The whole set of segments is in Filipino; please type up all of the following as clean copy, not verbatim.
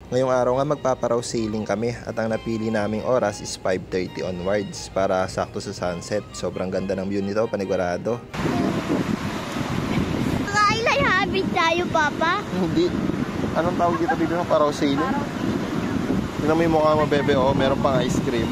Ngayong araw nga magpaparaw sailing kami at ang napili naming oras is 5:30 onwards para sakto sa sunset. Sobrang ganda ng view nito, panigurado. Kailan habit tayo, Papa? Hindi. Anong tawag dito ng paraw sailing? Tingnan mo yung mukha mo, bebe. Oh, meron pang ice cream.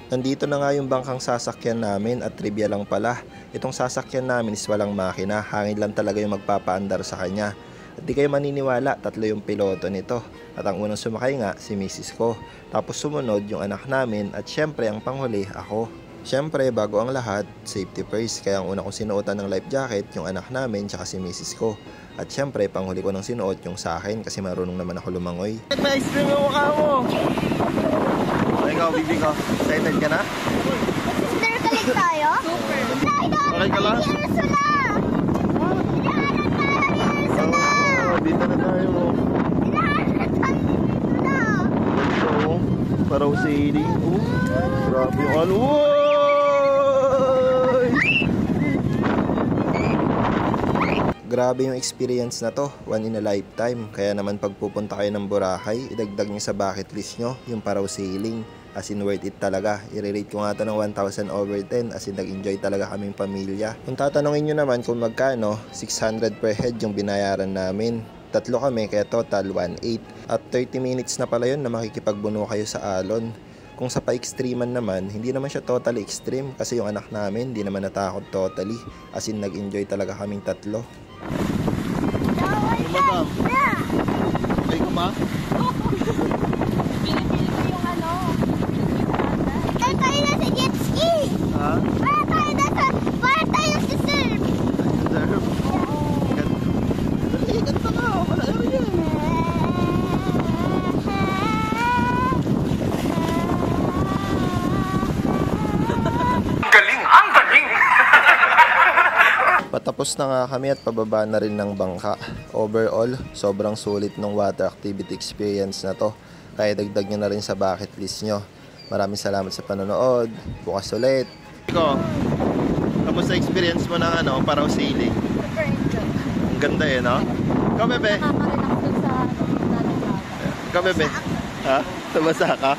Nandito na nga yung bangkang sasakyan namin at trivia lang pala. Itong sasakyan namin is walang makina, hangin lang talaga yung magpapaandar sa kanya. At di kayo maniniwala, 3 yung piloto nito. At ang unang sumakay nga, si Mrs. ko. Tapos sumunod yung anak namin at syempre ang panghuli, ako. Syempre, bago ang lahat, safety first. Kaya ang una kong sinuotan ng life jacket, yung anak namin tsaka si Mrs. ko. At syempre, panghuli ko ng sinuot yung sa akin kasi marunong naman ako lumangoy. May ice cream yung mukha mo! Ikaw, bibi ko. Excited ka na? Snorkeling tayo? Super! Okay ka lang? Dito na tayo. Paraw sailing. Grabe yung ano. Grabe yung experience na to, one in a lifetime. Kaya naman pag pupunta kayo ng Boracay, idagdag nyo sa bucket list nyo yung paraw sailing. As in worth it talaga. I-rate ko nga to ng 1,000 over 10. As in nag-enjoy talaga kaming pamilya. Kung tatanungin nyo naman kung magkano, 600 per head yung binayaran namin. 3 kami kaya total 1,800. At 30 minutes na pala yun na makikipagbuno kayo sa alon. Kung sa pa-extremean naman, hindi naman siya totally extreme kasi yung anak namin hindi naman natakot totally. As in nag-enjoy talaga kaming 3. Madam, ay ko ba? Yung ano? Ay, tayo na sa jet ski! Ha? Para tayo sa surf! Surf? Dali, ganda ka. Wala yan. Ang galing! Patapos na nga kami at pababa na rin ng bangka. Overall, sobrang sulit ng water activity experience na to. Kaya dagdag nyo na rin sa bucket list nyo. Maraming salamat sa panonood. Bukas ulit. Iko, kamusta experience mo ng paraw sailing? Ang ganda eh, no? Ikaw, bebe? Ikaw, bebe? Ha? Tumasa ka?